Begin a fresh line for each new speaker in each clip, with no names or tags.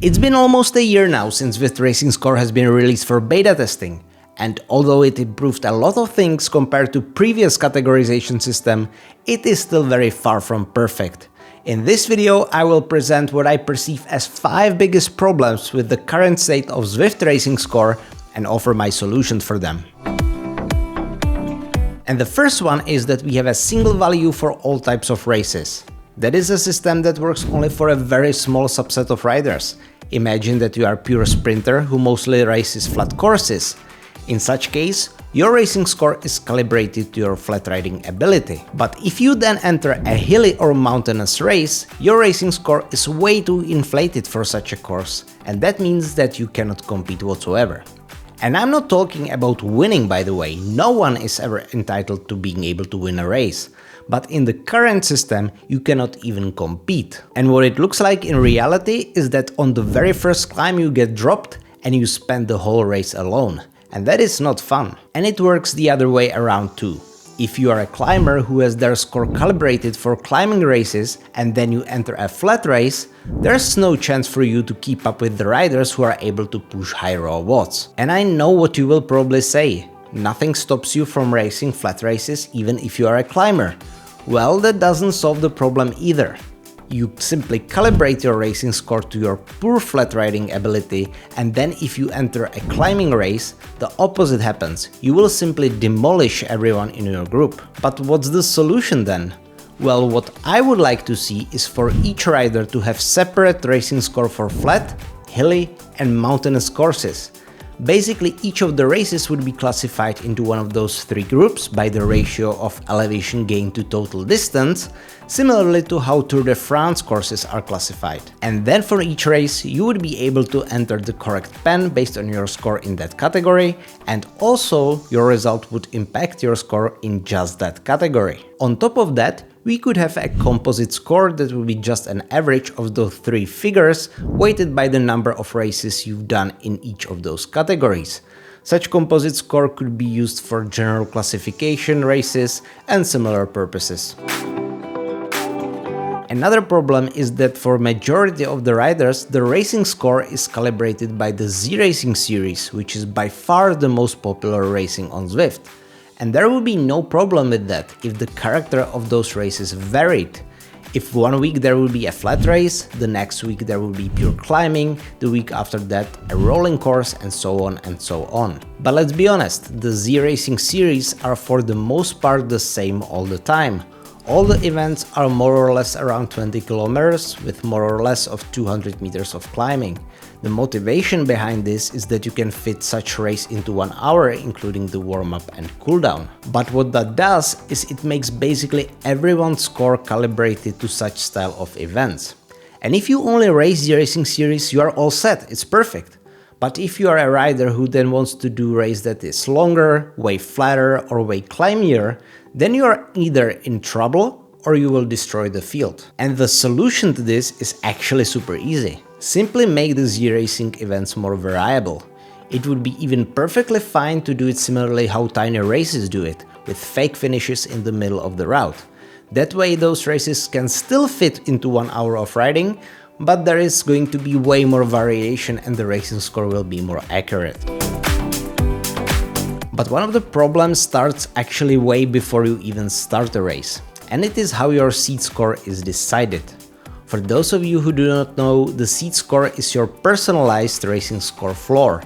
It's been almost a year now since Zwift Racing Score has been released for beta testing, and although it improved a lot of things compared to previous categorization system, it is still very far from perfect. In this video I will present what I perceive as 5 biggest problems with the current state of Zwift Racing Score and offer my solutions for them. And the first one is that we have a single value for all types of races. That is a system that works only for a very small subset of riders. Imagine that you are a pure sprinter who mostly races flat courses. In such case, your racing score is calibrated to your flat riding ability. But if you then enter a hilly or mountainous race, your racing score is way too inflated for such a course, and that means that you cannot compete whatsoever. And I'm not talking about winning, by the way. No one is ever entitled to being able to win a race. But in the current system, you cannot even compete. And what it looks like in reality is that on the very first climb you get dropped and you spend the whole race alone. And that is not fun. And it works the other way around too. If you are a climber who has their score calibrated for climbing races and then you enter a flat race, there's no chance for you to keep up with the riders who are able to push high raw watts. And I know what you will probably say. Nothing stops you from racing flat races even if you are a climber. Well, that doesn't solve the problem either. You simply calibrate your racing score to your poor flat riding ability, and then if you enter a climbing race, the opposite happens. You will simply demolish everyone in your group. But what's the solution then? Well, what I would like to see is for each rider to have separate racing score for flat, hilly and mountainous courses. Basically, each of the races would be classified into one of those 3 groups by the ratio of elevation gain to total distance, similarly to how Tour de France courses are classified. And then for each race, you would be able to enter the correct pen based on your score in that category, and also your result would impact your score in just that category. On top of that, we could have a composite score that will be just an average of those 3 figures, weighted by the number of races you've done in each of those categories. Such composite score could be used for general classification races and similar purposes. Another problem is that for majority of the riders, the racing score is calibrated by the Z Racing series, which is by far the most popular racing on Zwift. And there will be no problem with that if the character of those races varied. If one week there will be a flat race, the next week there will be pure climbing, the week after that a rolling course, and so on and so on. But let's be honest, the Z Racing series are for the most part the same all the time. All the events are more or less around 20 kilometers with more or less of 200 meters of climbing. The motivation behind this is that you can fit such race into 1 hour, including the warm-up and cooldown. But what that does is it makes basically everyone's score calibrated to such style of events. And if you only race the racing series, you are all set, it's perfect. But if you are a rider who then wants to do a race that is longer, way flatter or way climbier, then you are either in trouble or you will destroy the field. And the solution to this is actually super easy. Simply make the Z Racing events more variable. It would be even perfectly fine to do it similarly how tiny races do it, with fake finishes in the middle of the route. That way those races can still fit into 1 hour of riding, but there is going to be way more variation and the racing score will be more accurate. But one of the problems starts actually way before you even start a race, and it is how your seed score is decided. For those of you who do not know, the seed score is your personalized racing score floor.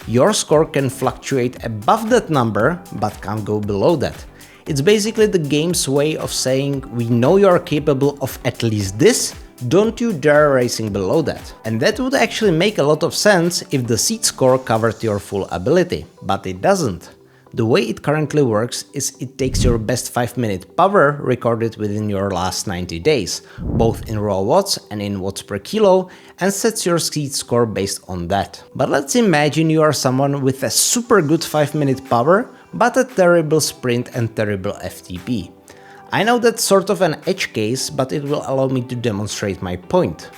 Your score can fluctuate above that number, but can't go below that. It's basically the game's way of saying, we know you are capable of at least this, don't you dare racing below that. And that would actually make a lot of sense if the seed score covered your full ability, but it doesn't. The way it currently works is it takes your best 5-minute power recorded within your last 90 days, both in raw watts and in watts per kilo, and sets your seed score based on that. But let's imagine you are someone with a super good 5-minute power, but a terrible sprint and terrible FTP. I know that's sort of an edge case, but it will allow me to demonstrate my point.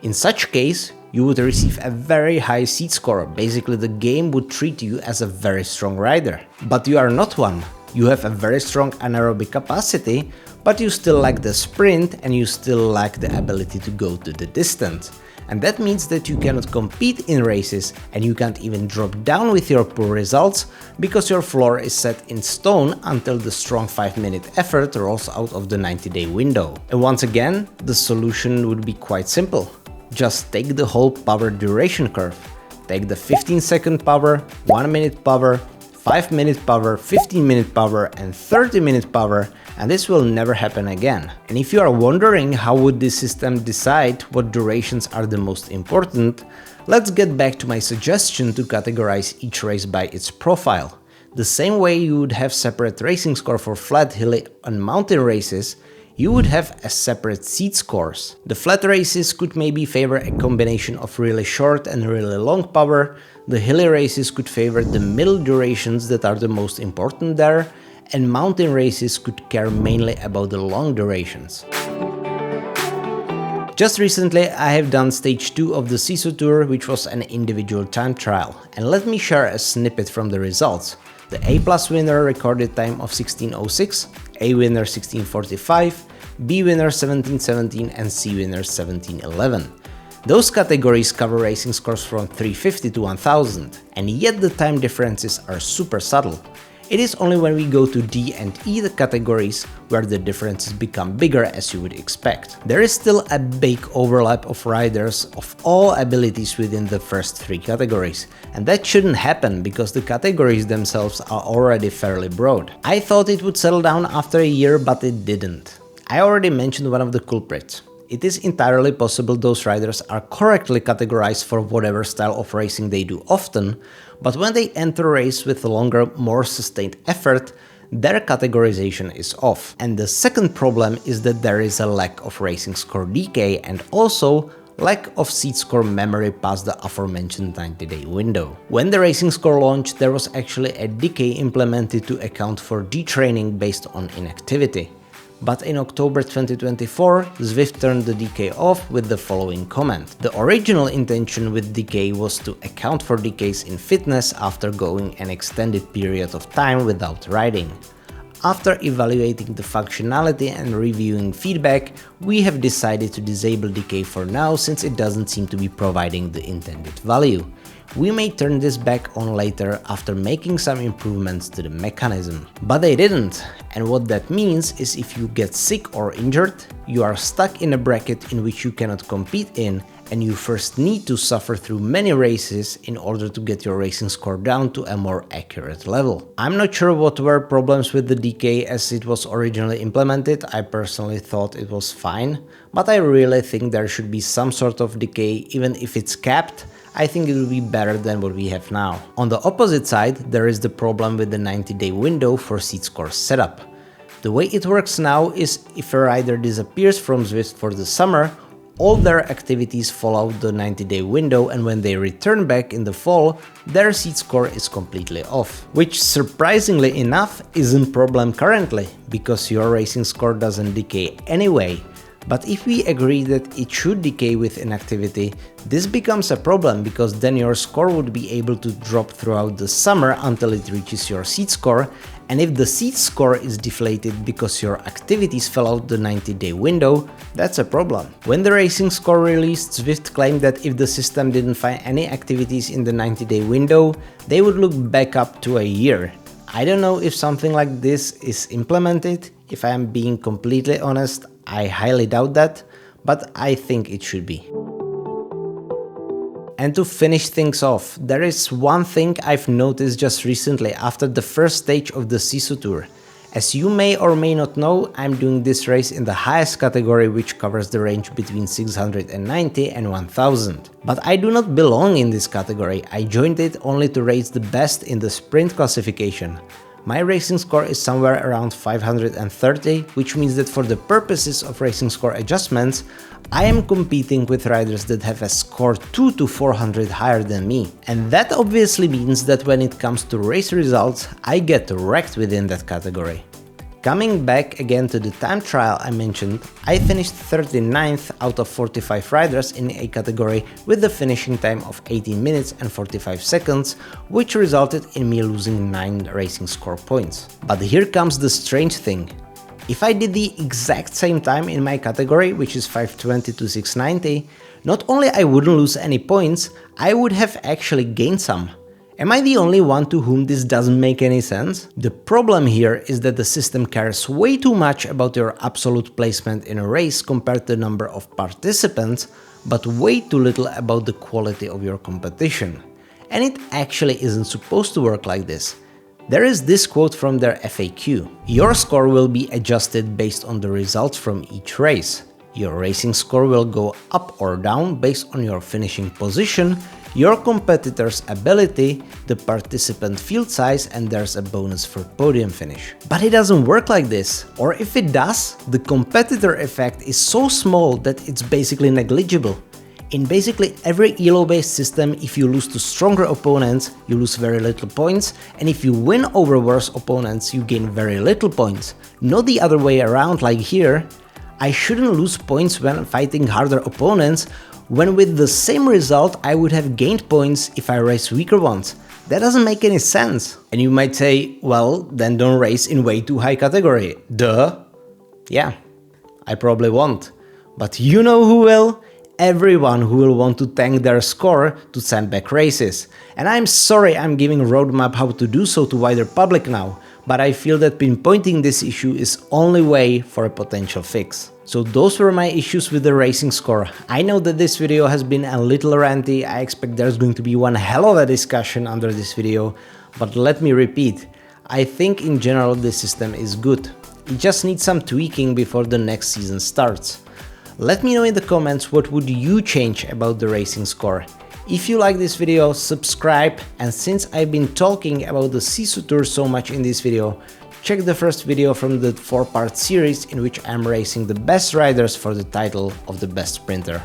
In such case, you would receive a very high seed score. Basically, the game would treat you as a very strong rider. But you are not one. You have a very strong anaerobic capacity, but you still lack the sprint and you still lack the ability to go to the distance. And that means that you cannot compete in races and you can't even drop down with your poor results because your floor is set in stone until the strong 5-minute effort rolls out of the 90-day window. And once again, the solution would be quite simple. Just take the whole power duration curve. Take the 15-second power, 1-minute power, 5-minute power, 15-minute power and 30-minute power, and this will never happen again. And if you are wondering how would this system decide what durations are the most important, let's get back to my suggestion to categorize each race by its profile. The same way you would have separate racing score for flat, hilly and mountain races, you would have a separate seed scores. The flat races could maybe favor a combination of really short and really long power, the hilly races could favor the middle durations that are the most important there, and mountain races could care mainly about the long durations. Just recently I have done stage 2 of the CISO tour, which was an individual time trial, and let me share a snippet from the results. The A+ winner recorded time of 16:06, A winner 16:45, B winner 17:17 and C winner 17:11. Those categories cover racing scores from 350 to 1000, and yet the time differences are super subtle. It is only when we go to D and E the categories where the differences become bigger, as you would expect. There is still a big overlap of riders of all abilities within the first 3 categories, and that shouldn't happen because the categories themselves are already fairly broad. I thought it would settle down after a year, but it didn't. I already mentioned one of the culprits. It is entirely possible those riders are correctly categorized for whatever style of racing they do often, but when they enter a race with longer, more sustained effort, their categorization is off. And the second problem is that there is a lack of racing score decay and also lack of seed score memory past the aforementioned 90-day window. When the racing score launched, there was actually a decay implemented to account for detraining based on inactivity. But in October 2024, Zwift turned the decay off with the following comment. The original intention with decay was to account for decays in fitness after going an extended period of time without riding. After evaluating the functionality and reviewing feedback, we have decided to disable decay for now since it doesn't seem to be providing the intended value. We may turn this back on later after making some improvements to the mechanism. But they didn't, and what that means is if you get sick or injured, you are stuck in a bracket in which you cannot compete in, and you first need to suffer through many races in order to get your racing score down to a more accurate level. I'm not sure what were problems with the decay as it was originally implemented. I personally thought it was fine, but I really think there should be some sort of decay. Even if it's capped, I think it will be better than what we have now. On the opposite side, there is the problem with the 90-day window for seed score setup. The way it works now is if a rider disappears from Zwift for the summer, all their activities follow the 90-day window, and when they return back in the fall, their seed score is completely off. Which, surprisingly enough, isn't a problem currently, because your racing score doesn't decay anyway. But if we agree that it should decay with inactivity, this becomes a problem because then your score would be able to drop throughout the summer until it reaches your seed score, and if the seed score is deflated because your activities fell out the 90-day window, that's a problem. When the racing score released, Zwift claimed that if the system didn't find any activities in the 90-day window, they would look back up to a year. I don't know if something like this is implemented. If I am being completely honest, I highly doubt that, but I think it should be. And to finish things off, there is one thing I've noticed just recently after the first stage of the CISO tour. As you may or may not know, I'm doing this race in the highest category, which covers the range between 690 and 1000. But I do not belong in this category. I joined it only to race the best in the sprint classification. My racing score is somewhere around 530, which means that for the purposes of racing score adjustments, I am competing with riders that have a score 2 to 400 higher than me. And that obviously means that when it comes to race results, I get wrecked within that category. Coming back again to the time trial I mentioned, I finished 39th out of 45 riders in a category with a finishing time of 18 minutes and 45 seconds, which resulted in me losing 9 racing score points. But here comes the strange thing. If I did the exact same time in my category, which is 520 to 690, Not only I wouldn't lose any points, I would have actually gained some. Am I the only one to whom this doesn't make any sense? The problem here is that the system cares way too much about your absolute placement in a race compared to the number of participants, but way too little about the quality of your competition. And it actually isn't supposed to work like this. There is this quote from their FAQ. Your score will be adjusted based on the results from each race. Your racing score will go up or down based on your finishing position, your competitor's ability, the participant field size, and there's a bonus for podium finish. But it doesn't work like this, or if it does, the competitor effect is so small that it's basically negligible. In basically every elo-based system, if you lose to stronger opponents, you lose very little points, and if you win over worse opponents, you gain very little points. Not the other way around like here. I shouldn't lose points when fighting harder opponents, when with the same result I would have gained points if I race weaker ones. That doesn't make any sense. And you might say, well, then don't race in way too high category. Duh. Yeah, I probably won't. But you know who will? Everyone who will want to tank their score to send back races. And I'm sorry I'm giving a roadmap how to do so to wider public now, but I feel that pinpointing this issue is only way for a potential fix. So those were my issues with the racing score. I know that this video has been a little ranty, I expect there's going to be one hell of a discussion under this video, but let me repeat, I think in general this system is good. It just needs some tweaking before the next season starts. Let me know in the comments what would you change about the racing score. If you like this video, subscribe, and since I've been talking about the Sisu Tour so much in this video, check the first video from the 4-part series in which I'm racing the best riders for the title of the best sprinter.